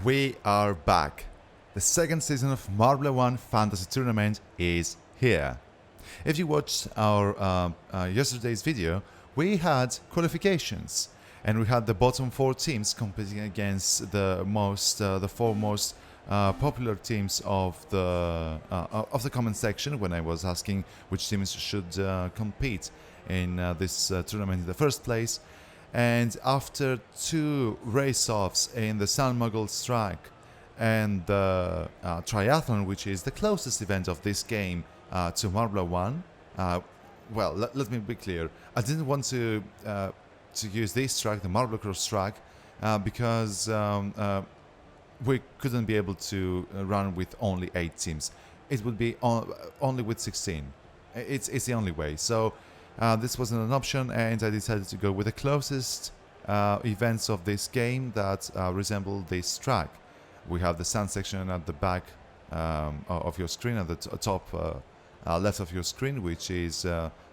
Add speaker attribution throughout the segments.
Speaker 1: We are back. The second season of Marblearth 1 Fantasy Tournament is here. If you watched our yesterday's video, we had qualifications, and we had the bottom 4 teams competing against the four most popular teams of the comment section when I was asking which teams should compete in this tournament in the first place. And after 2 race-offs in the Sun Muggles track and the triathlon, which is the closest event of this game to Marblearth 1, well, let me be clear. I didn't want to use this track, the Marblearth track, because we couldn't be able to run with only 8 teams. It would be only with 16. It's the only way. So this wasn't an option, and I decided to go with the closest events of this game that resemble this track. We have the sand section at the back of your screen, at the top left of your screen, which is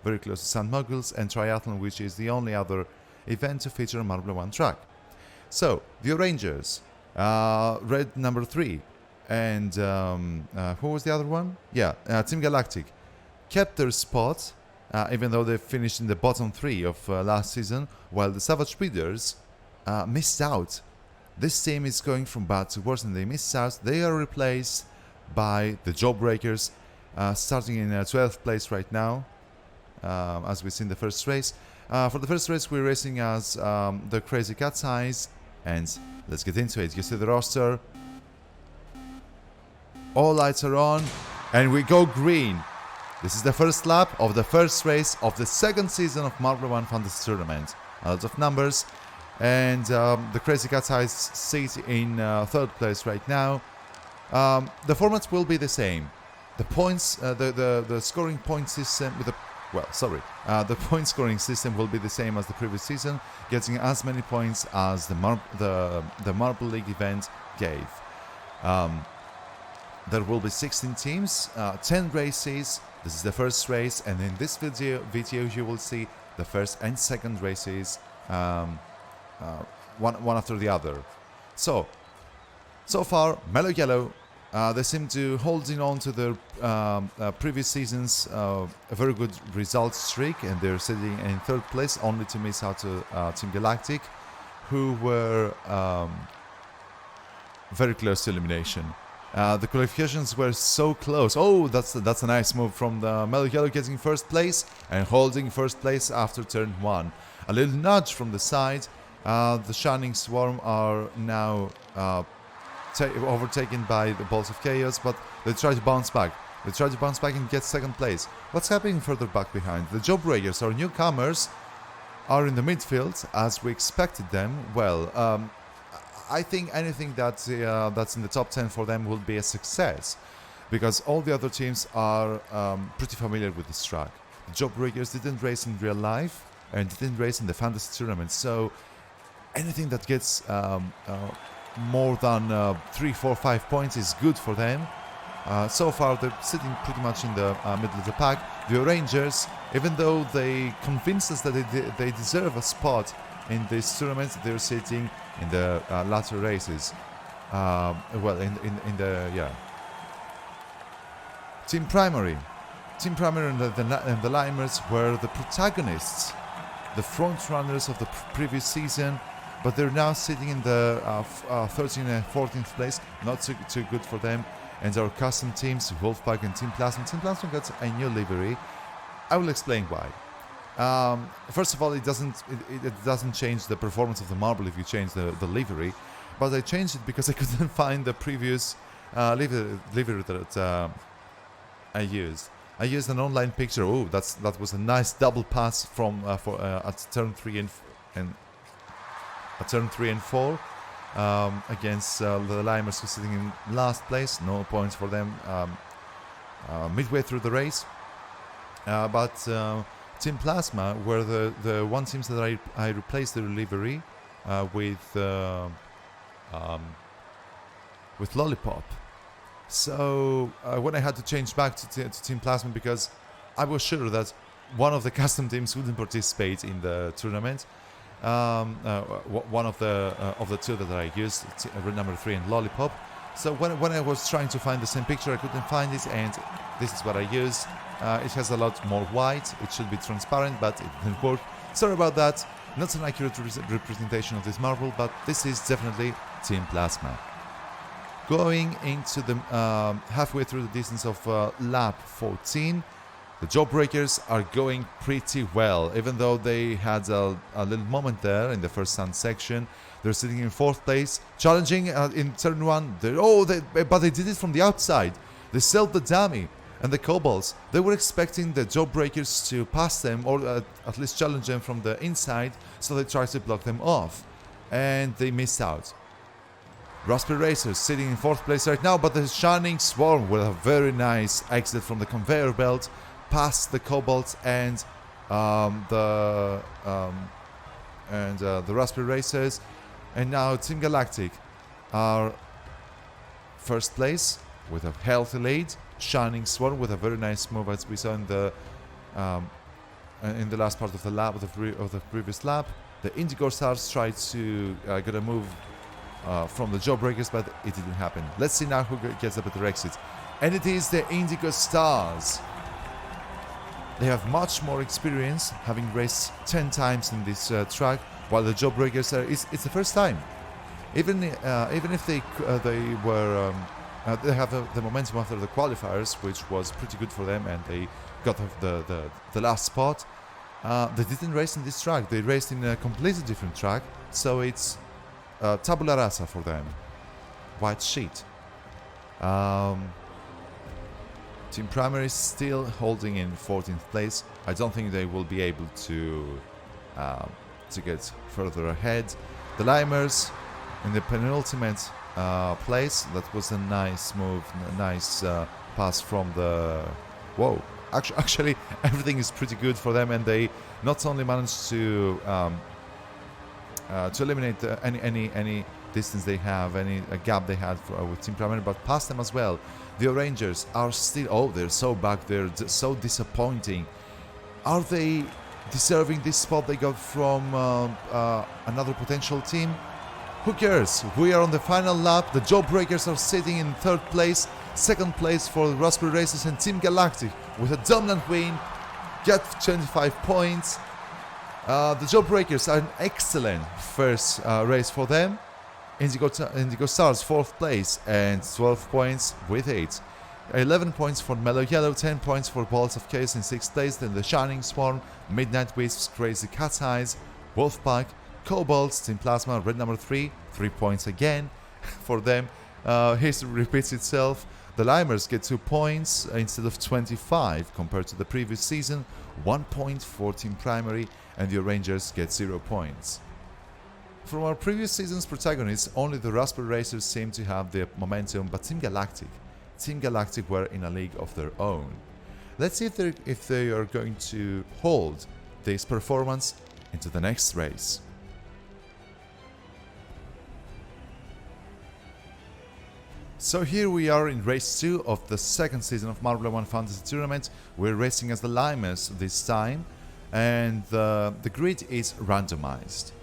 Speaker 1: very close to Sand Muggles, and triathlon, which is the only other event to feature a Marblearth 1 track. So, the Rangers, red number 3, and who was the other one? Yeah, Team Galactic, kept their spot, even though they finished in the bottom 3 of last season, while the Savage Breeders missed out. This team is going from bad to worse, and they missed out. They are replaced by the Jawbreakers, starting in 12th place right now, as we see in the first race. For the first race, we're racing as the Crazy Cat's Eyes, and let's get into it. You see the roster. All lights are on, and we go green. This is the first lap of the first race of the second season of Marblearth 1 Fantasy Tournament. A lot of numbers, and the Crazy Cat's Eyes sit in 3rd place right now. The formats will be the same. The points, the scoring point system with the point scoring system will be the same as the previous season, getting as many points as the Marble League event gave. There will be 16 teams, 10 races. This is the first race, and in this video you will see the first and second races, one after the other. So far, Mellow Yellow, they seem to holding on to their previous season's a very good result streak, and they're sitting in 3rd place, only to miss out to Team Galactic, who were very close to elimination. The qualifications were so close. Oh, that's a nice move from the Mellow Yellow, getting 1st place and holding 1st place after turn 1. A little nudge from the side. The Shining Swarm are now overtaken by the Balls of Chaos, but they try to bounce back. They try to bounce back and get 2nd place. What's happening further back behind? The Jawbreakers, our newcomers, are in the midfield as we expected them. Well, I think anything that's in the top 10 for them will be a success, because all the other teams are pretty familiar with this track. The Jawbreakers didn't race in real life and didn't race in the fantasy tournament, so anything that gets more than 3, 4, 5 points is good for them. So far they're sitting pretty much in the middle of the pack. The Rangers, even though they convinced us that they deserve a spot in this tournament, they're sitting in the latter races. Team Primary and the Limers were the protagonists, the front runners of the previous season, but they're now sitting in the 13th and 14th place. Not too good for them. And our custom teams, Wolfpack and Team Plasma. Team Plasma got a new livery. I will explain why. First of all, it doesn't change the performance of the marble if you change the livery, but I changed it because I couldn't find the previous livery that I used. I used an online picture. Oh, that was a nice double pass from at turn 3 and at turn 3 and 4 against the Limers, who are sitting in last place. No points for them midway through the race, but Team Plasma were the one teams that I replaced their livery with Lollipop. So when I had to change back to Team Plasma, because I was sure that one of the custom teams wouldn't participate in the tournament, one of the two that I used, red number 3 and Lollipop. So when I was trying to find the same picture, I couldn't find it, and this is what I used. It has a lot more white. It should be transparent, but it didn't work. Sorry about that. Not an accurate representation of this marble, but this is definitely Team Plasma. Going into the halfway through the distance of lap 14, the Jawbreakers are going pretty well, even though they had a little moment there in the first sun section. They're sitting in 4th place, challenging in turn 1. But they did it from the outside. They sold the dummy and the kobolds. They were expecting the Jawbreakers to pass them, or at least challenge them from the inside, so they tried to block them off, and they missed out. Raspberry Racers sitting in 4th place right now, but the Shining Swarm with a very nice exit from the conveyor belt past the kobolds and the Raspberry Racers. And now Team Galactic are 1st place with a healthy lead. Shining Swarm with a very nice move, as we saw in the last part of the lap of the previous lap. The Indigo Stars tried to get a move from the Jawbreakers, but it didn't happen. Let's see now who gets a better exit, and it is the Indigo Stars. They have much more experience, having raced 10 times in this track, while the Jawbreakers it's the first time. Even if they have the momentum after the qualifiers, which was pretty good for them, and they got the last spot. They didn't race in this track. They raced in a completely different track, so it's tabula rasa for them. White sheet. Team Primary is still holding in 14th place. I don't think they will be able to get further ahead. The Limers in the penultimate place. That was a nice move, a nice pass from the... Whoa! Actually, everything is pretty good for them, and they not only managed to eliminate any distance they have, any gap they had with Team Primary, but pass them as well. The Orangers are still... Oh, they're so back. They're so disappointing. Are they deserving this spot they got from another potential team? Who cares? We are on the final lap. The Jawbreakers are sitting in 3rd place. 2nd place for the Raspberry Racers, and Team Galactic with a dominant win get 25 points. The Jawbreakers are an excellent first race for them. Indigo Stars 4th place and 12 points with 8. 11 points for Mellow Yellow, 10 points for Balls of Chaos in 6th place. Then the Shining Swarm, Midnight Wisps, Crazy Cat's Eyes, Wolfpack, Kobolds, Team Plasma, red number 3, 3 points again for them. History repeats itself. The Limers get 2 points instead of 25 compared to the previous season. 1 point for Team Primary, and the Rangers get 0 points. From our previous season's protagonists, only the Raspberry Racers seem to have the momentum, but Team Galactic were in a league of their own. Let's see if they are going to hold this performance into the next race. So here we are in race 2 of the 2nd season of Marblearth 1 Fantasy Tournament. We're racing as the Limers this time, and the grid is randomized.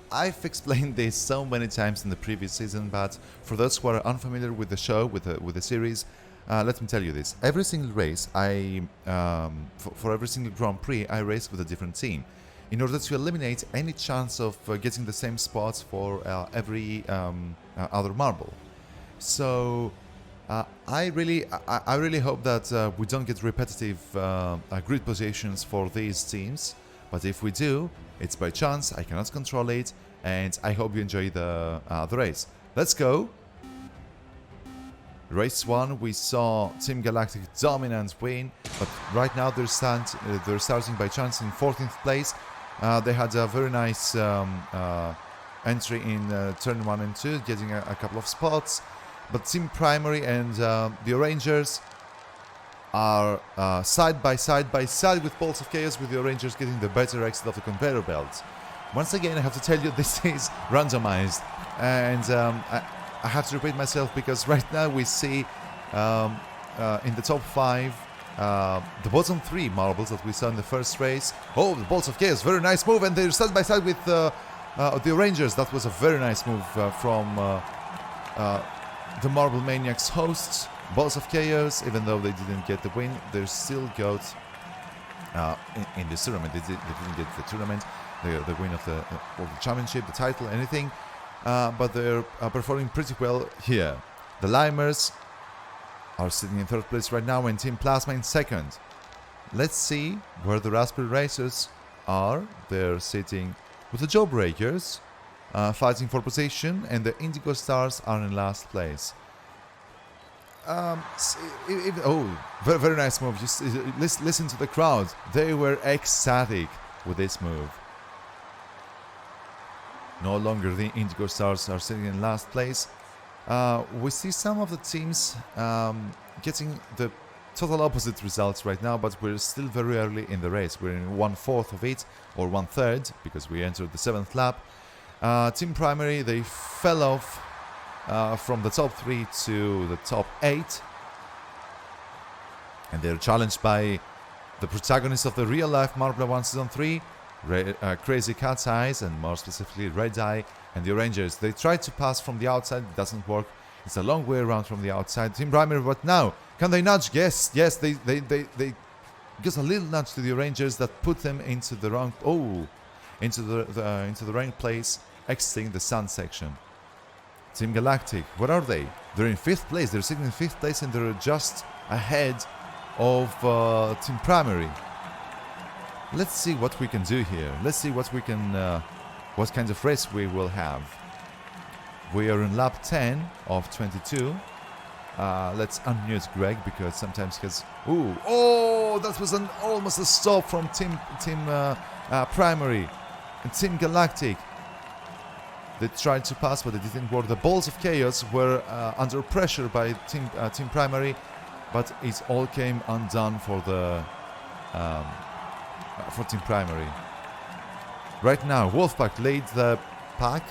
Speaker 1: I've explained this so many times in the previous season, but for those who are unfamiliar with the show, with the series, let me tell you this. Every single race, for every single Grand Prix, I race with a different team, in order to eliminate any chance of getting the same spots for every other marble. So I really hope that we don't get repetitive grid positions for these teams, but if we do, it's by chance. I cannot control it, and I hope you enjoy the race. Let's go! Race 1, we saw Team Galactic dominant win, but right now they're starting by chance in 14th place. They had a very nice entry in turn 1 and 2, getting a couple of spots. But Team Primary and the Rangers are side by side with Balls of Chaos, with the Rangers getting the better exit of the conveyor belt. Once again, I have to tell you, this is randomized, and I have to repeat myself, because right now we see in the top 5 the bottom 3 marbles that we saw in the first race. Oh, the Balls of Chaos, very nice move, and they're side by side with the Rangers. That was a very nice move from the Marble Maniacs hosts. Balls of Chaos, even though they didn't get the win, they still got in this tournament. They didn't get the tournament, the win of the championship, the title, anything. But they're performing pretty well here. The Limers are sitting in 3rd place right now, and Team Plasma in 2nd. Let's see where the Raspberry Racers are. They're sitting with the Jawbreakers, fighting for position, and the Indigo Stars are in last place. Very, very nice move. Just listen to the crowd. They were ecstatic with this move. No longer the Indigo Stars are sitting in last place. We see some of the teams getting the total opposite results right now, but we're still very early in the race. We're in 1/4 of it, or 1/3, because we entered the 7th lap. Team Primary, they fell off from the top 3 to the top 8, and they're challenged by the protagonists of the real-life Marbula 1 Season 3, Crazy Cat's Eyes, and more specifically Red Eye and the Rangers. They tried to pass from the outside, it doesn't work. It's a long way around from the outside. Team Primary, but now, can they nudge? Yes, they give a little nudge to the Rangers that put them into the wrong, into the wrong place, exiting the sun section. Team Galactic, where are they? They're in 5th place. They're sitting in 5th place, and they're just ahead of Team Primary. Let's see what we can do here. Let's see what we can, what kind of race we will have. We are in lap 10 of 22. Let's unmute Greg, because sometimes he has. That was almost a stop from Team Primary and Team Galactic. They tried to pass, but it didn't work. The Balls of Chaos were under pressure by Team Primary, but it all came undone for the for Team Primary. Right now, Wolfpack lead the pack.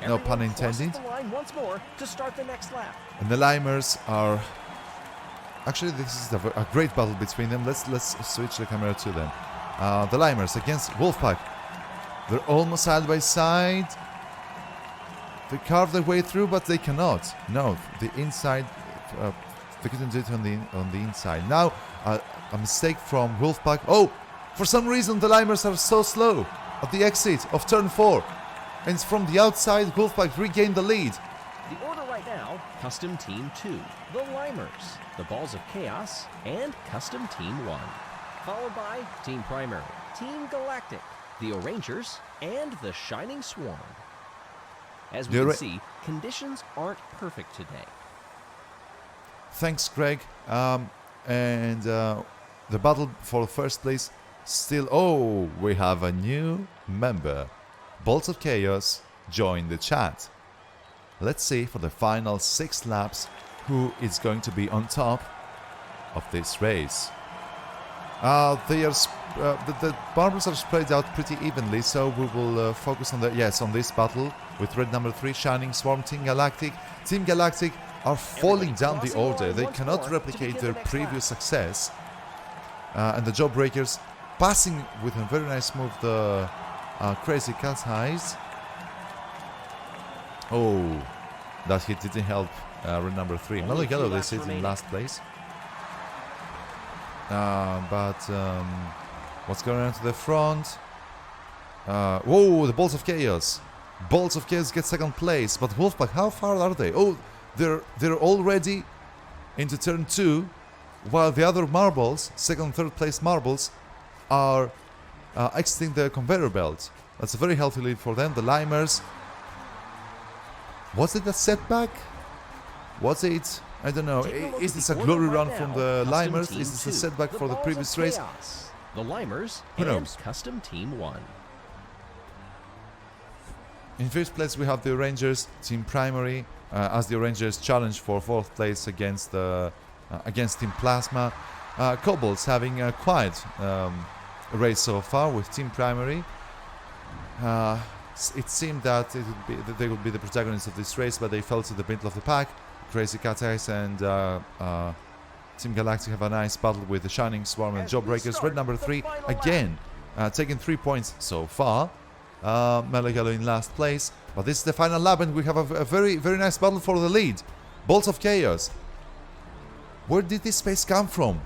Speaker 1: No pun intended.
Speaker 2: The line once more to start the next lap.
Speaker 1: And the Limers are. Actually, this is a great battle between them. Let's switch the camera to them. The Limers against Wolfpack. They're almost side by side. They carve their way through, but they cannot. No, the inside. They couldn't do it on the inside. Now, a mistake from Wolfpack. Oh, for some reason the Limers are so slow at the exit of turn 4. And from the outside, Wolfpack regained the lead.
Speaker 2: The order right now: Custom Team 2, the Limers, the Balls of Chaos, and Custom Team 1. Followed by Team Primary, Team Galactic, the Rangers, and the Shining Swarm. As we can see, conditions aren't perfect today.
Speaker 1: Thanks, Greg. And the battle for first place still. Oh, we have a new member. Balls of Chaos join the chat. Let's see for the final 6 laps who is going to be on top of this race. The marbles are spread out pretty evenly, so we will focus on on this battle with red number 3, Shining Swarm, Team Galactic. Team Galactic are falling down the order. They cannot replicate their previous success. And the Jawbreakers passing with a very nice move, the Crazy Cat's Eyes. Oh, that hit didn't help red number 3. Mellow Yellow, they sit in last place. What's going on to the front? The Balls of Chaos. Balls of Chaos get 2nd place, but Wolfpack, how far are they? Oh, they're already into turn 2, while the other marbles, 2nd, 3rd place marbles, are exiting the conveyor belt. That's a very healthy lead for them. The Limers. Was it a setback? Was it? I don't know. Is this a glory run from the Limers? Is this a setback for the previous race?
Speaker 2: The Limers
Speaker 1: Who
Speaker 2: and
Speaker 1: knows?
Speaker 2: Custom Team 1.
Speaker 1: In 5th place we have the Rangers, Team Primary, as the Rangers challenge for 4th place against Team Plasma. Kobolds having a quiet race so far with Team Primary. It seemed that they would be the protagonists of this race, but they fell to the middle of the pack. Crazy Cat Eyes and Team Galactic have a nice battle with the Shining Swarm and Jawbreakers. Red number 3 again taking 3 points so far. Mellow Yellow in last place. But this is the final lap and we have a very, very nice battle for the lead. Bolts of Chaos. Where did this space come from?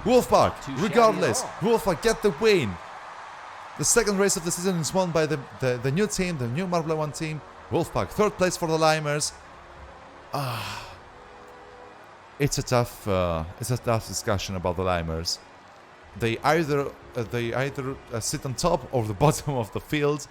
Speaker 1: Wolfpack, regardless. Wolfpack get the win. The second race of the season is won by the new team, the new Marble 1 team. Wolfpack, third place for the Limers. It's a tough discussion about the Limers. They either sit on top or the bottom of the field,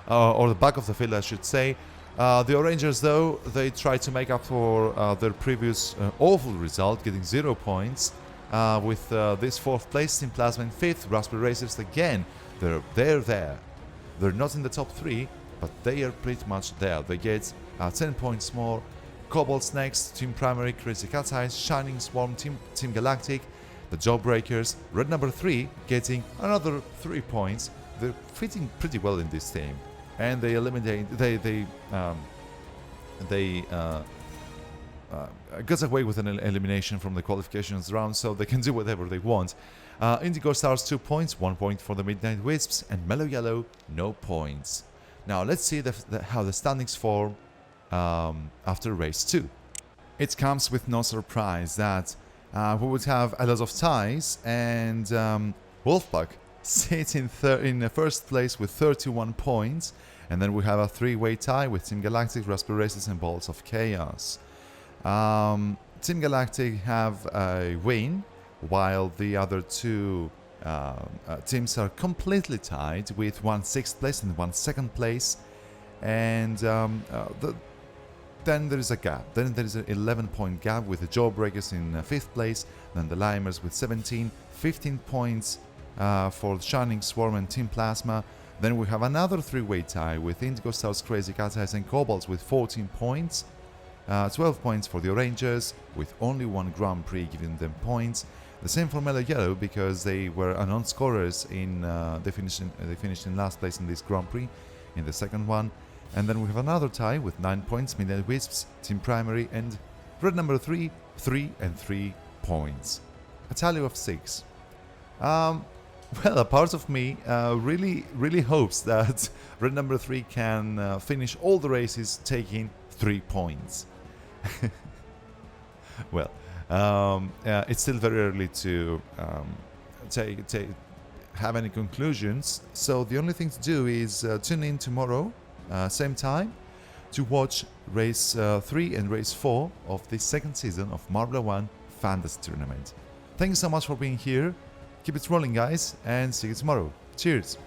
Speaker 1: or the back of the field, I should say. The Orangers, though, they try to make up for their previous awful result, getting 0 points. With this 4th place, Team Plasma in 5th. Raspberry Racers again. They're there. They're not in the top 3, but they are pretty much there. They get 10 points more. Cobalt's next, Team Primary, Crazy Cat's Eyes, Shining Swarm, Team Galactic, the Jawbreakers, Red number 3 getting another 3 points. They're fitting pretty well in this team, and they eliminate. They got away with an elimination from the qualifications round, so they can do whatever they want. Indigo Stars 2 points, 1 point for the Midnight Wisps, and Mellow Yellow no points. Now let's see how the standings form after race 2. It comes with no surprise that we would have a lot of ties, and Wolfpack sits in the first place with 31 points, and then we have a 3-way tie with Team Galactic, Raspberry Racers, and Bolts of Chaos. Team Galactic have a win, while the other 2 teams are completely tied with 1 6th place and 1 2nd place, and then there is a gap. Then there is an 11-point gap with the Jawbreakers in 5th place, then the Limers with 17, 15 points for the Shining Swarm and Team Plasma. Then we have another 3-way tie with Indigo Stars, Crazy Cat's Eyes, and Cobalts with 14 points. 12 points for the Orangers, with only 1 Grand Prix giving them points. The same for Mellow Yellow, because they were unknown scorers in they finished in last place in this Grand Prix, in the second one. And then we have another tie with 9 points, Midnight Wisps, Team Primary, and Red number 3, 3 and 3 points. A tally of 6. Well, a part of me really hopes that Red number 3 can finish all the races taking 3 points. Well, it's still very early to have any conclusions, so the only thing to do is tune in tomorrow, same time, to watch race 3 and race 4 of the second season of Marble 1 Fantasy Tournament. Thank you so much for being here. Keep it rolling, guys, and see you tomorrow. Cheers!